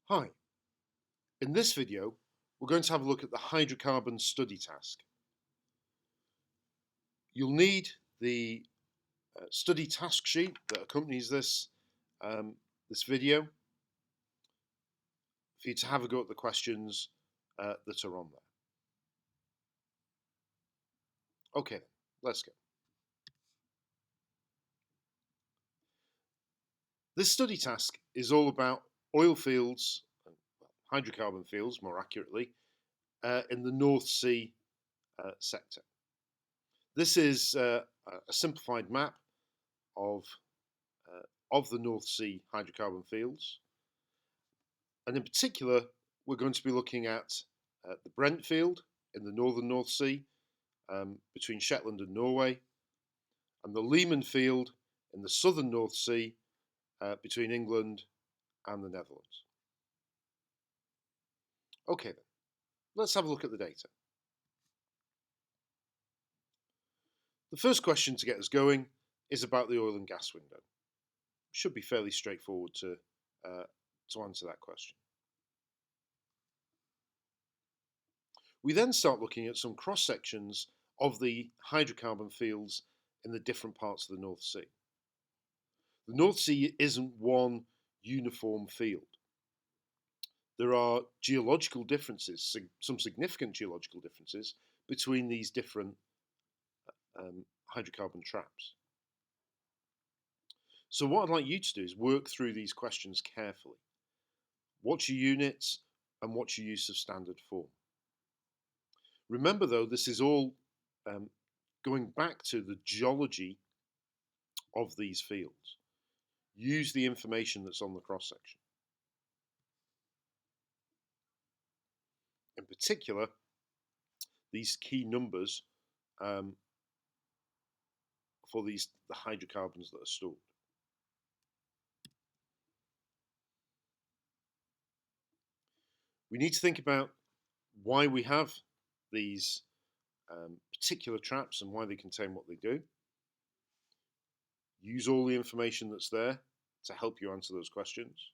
Hi, in this video we're going to have a look at the Hydrocarbons Study Task. You'll need the study task sheet that accompanies this video for you to have a go at the questions that are on there. Okay then, let's go. This study task is all about oil fields, hydrocarbon fields more accurately, in the North Sea sector. This is a simplified map of the North Sea hydrocarbon fields. And in particular, we're going to be looking at the Brent field in the northern North Sea between Shetland and Norway, and the Lehman field in the southern North Sea between England and the Netherlands. Okay then, let's have a look at the data. The first question to get us going is about the oil and gas window. Should be fairly straightforward to answer that question. We then start looking at some cross sections of the hydrocarbon fields in the different parts of the North Sea. The North Sea isn't one uniform field. There are geological differences, some significant geological differences between these different hydrocarbon traps. So what I'd like you to do is work through these questions carefully. What's your units and what's your use of standard form? Remember though, this is all going back to the geology of these fields. Use the information that's on the cross section. In particular, these key numbers for the hydrocarbons that are stored. We need to think about why we have these particular traps and why they contain what they do. Use all the information that's there to help you answer those questions.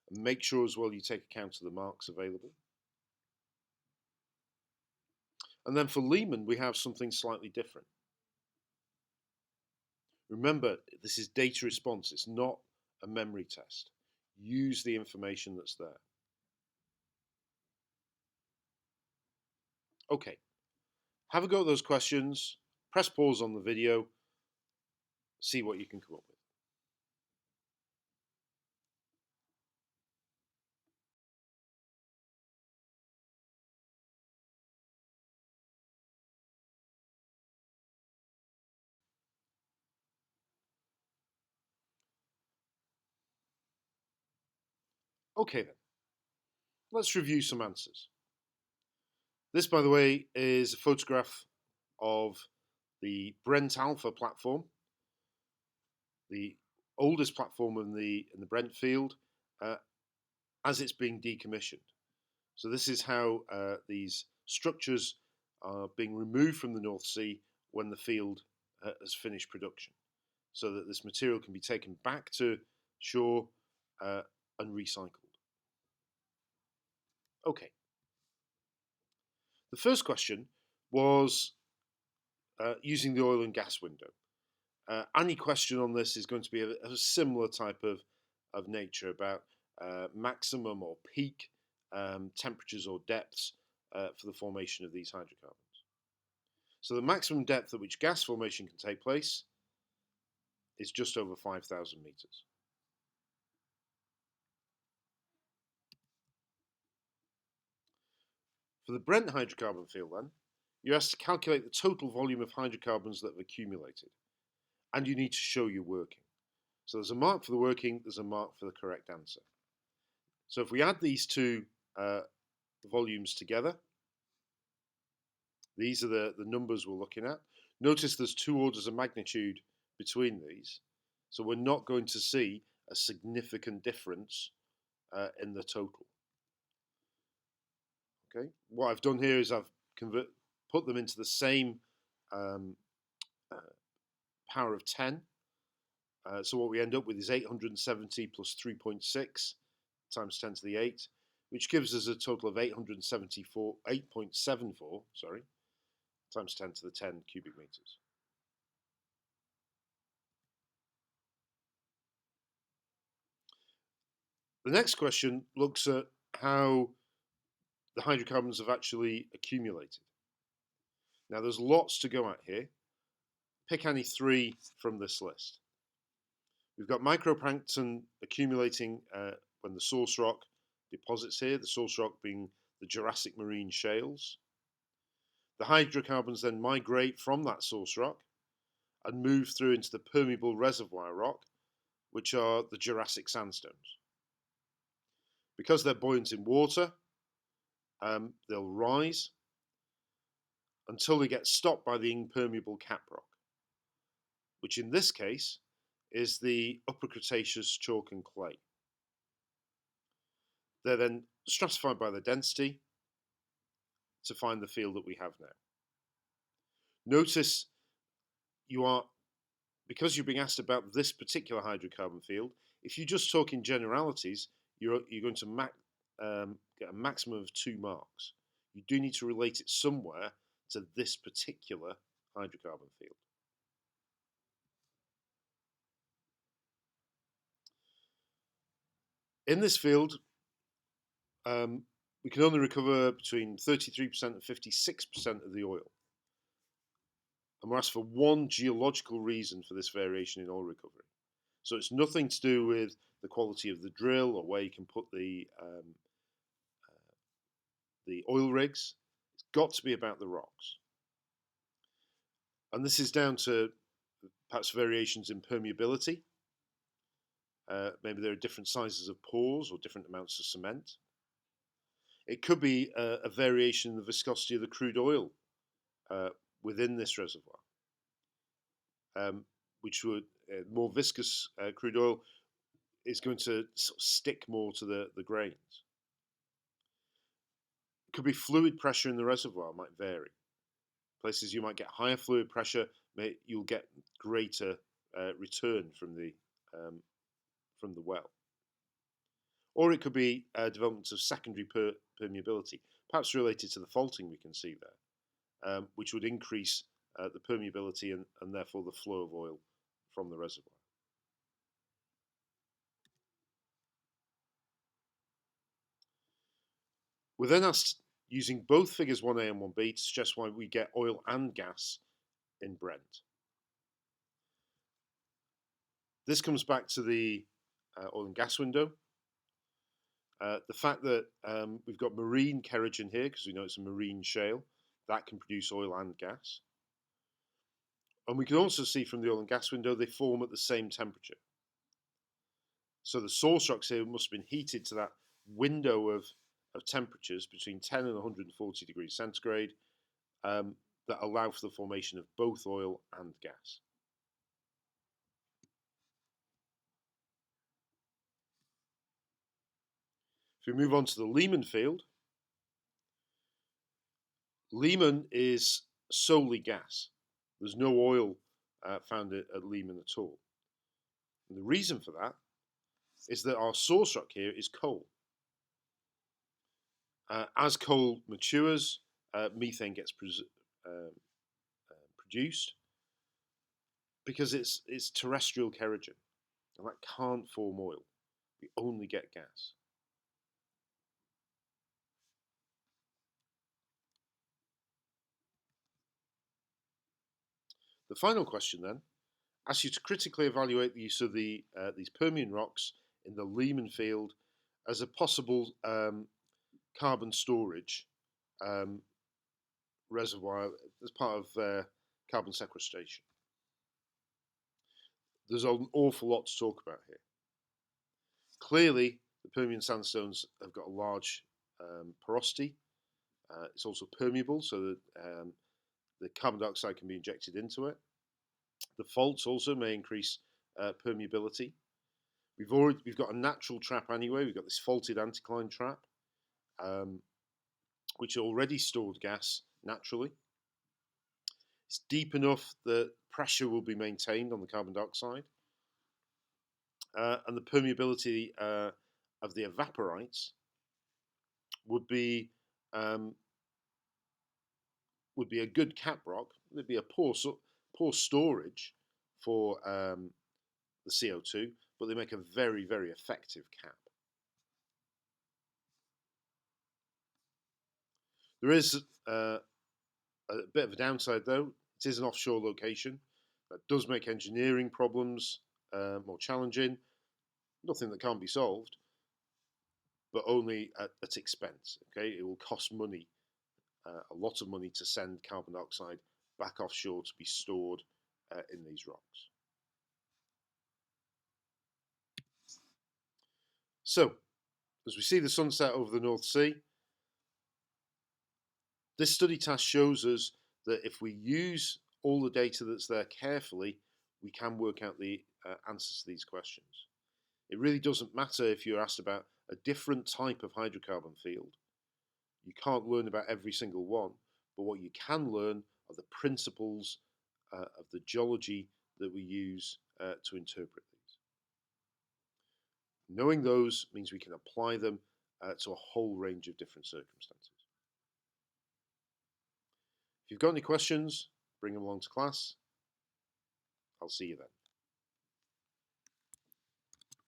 And make sure as well you take account of the marks available. And then for Lehman, we have something slightly different. Remember, this is data response. It's not a memory test. Use the information that's there. Okay, have a go at those questions. Press pause on the video. See what you can come up with. Okay then, let's review some answers. This, by the way, is a photograph of the Brent Alpha platform, the oldest platform in the Brent field, as it's being decommissioned. So this is how these structures are being removed from the North Sea when the field has finished production, so that this material can be taken back to shore and recycled. Okay. The first question was using the oil and gas window. Any question on this is going to be a similar type of nature about maximum or peak temperatures or depths for the formation of these hydrocarbons. So the maximum depth at which gas formation can take place is just over 5,000 meters. For the Brent hydrocarbon field then, you're asked to calculate the total volume of hydrocarbons that have accumulated, and you need to show your working. So there's a mark for the working, there's a mark for the correct answer. So if we add these two volumes together, these are the numbers we're looking at. Notice there's 2 orders of magnitude between these, so we're not going to see a significant difference in the total. Okay, what I've done here is I've put them into the same power of 10. So what we end up with is 870 plus 3.6 times 10 to the 8, which gives us a total of 8.74, times 10 to the 10 cubic meters. The next question looks at how the hydrocarbons have actually accumulated. Now, there's lots to go at here. Pick any three from this list. We've got microplankton accumulating when the source rock deposits here, the source rock being the Jurassic marine shales. The hydrocarbons then migrate from that source rock and move through into the permeable reservoir rock, which are the Jurassic sandstones. Because they're buoyant in water, they'll rise until they get stopped by the impermeable cap rock, which in this case is the Upper Cretaceous chalk and clay. They're then stratified by their density to find the field that we have now. Notice because you're being asked about this particular hydrocarbon field, if you just talk in generalities, you're going to get a maximum of 2 marks. You do need to relate it somewhere to this particular hydrocarbon field. In this field, we can only recover between 33% and 56% of the oil. And we're asked for one geological reason for this variation in oil recovery. So it's nothing to do with the quality of the drill or where you can put the oil rigs. It's got to be about the rocks. And this is down to perhaps variations in permeability. Maybe there are different sizes of pores or different amounts of cement. It could be a variation in the viscosity of the crude oil within this reservoir, which would more viscous crude oil is going to sort of stick more to the grains. It could be fluid pressure in the reservoir might vary. Places you might get higher fluid pressure, you'll get greater return from the well. Or it could be development of secondary permeability, perhaps related to the faulting we can see there, which would increase the permeability and therefore the flow of oil from the reservoir. We're then asked, using both figures 1A and 1B, to suggest why we get oil and gas in Brent. This comes back to the oil and gas window. The fact that we've got marine kerogen here, because we know it's a marine shale, that can produce oil and gas. And we can also see from the oil and gas window, they form at the same temperature. So the source rocks here must have been heated to that window of temperatures between 10 and 140 degrees centigrade that allow for the formation of both oil and gas. If we move on to the Lehman field, Lehman is solely gas. There's no oil found at Lehman at all. And the reason for that is that our source rock here is coal. As coal matures, methane gets produced because it's terrestrial kerogen, and that can't form oil. We only get gas. The final question then asks you to critically evaluate the use of these Permian rocks in the Lehman field as a possible carbon storage reservoir as part of carbon sequestration. There's an awful lot to talk about here. Clearly, the Permian sandstones have got a large porosity. It's also permeable, so that the carbon dioxide can be injected into it. The faults also may increase permeability. We've got a natural trap anyway. We've got this faulted anticline trap, which already stored gas naturally. It's deep enough that pressure will be maintained on the carbon dioxide, and the permeability of the evaporites would be um, a good cap rock. There'd be a poor storage for the CO2, but they make a very, very effective cap. There is a bit of a downside, though. It is an offshore location. That does make engineering problems more challenging. Nothing that can't be solved, but only at expense. Okay, it will cost money, a lot of money, to send carbon dioxide back offshore to be stored in these rocks. So, as we see the sunset over the North Sea, this study task shows us that if we use all the data that's there carefully, we can work out the answers to these questions. It really doesn't matter if you're asked about a different type of hydrocarbon field. You can't learn about every single one, but what you can learn are the principles of the geology that we use to interpret these. Knowing those means we can apply them to a whole range of different circumstances. If you've got any questions, bring them along to class. I'll see you then.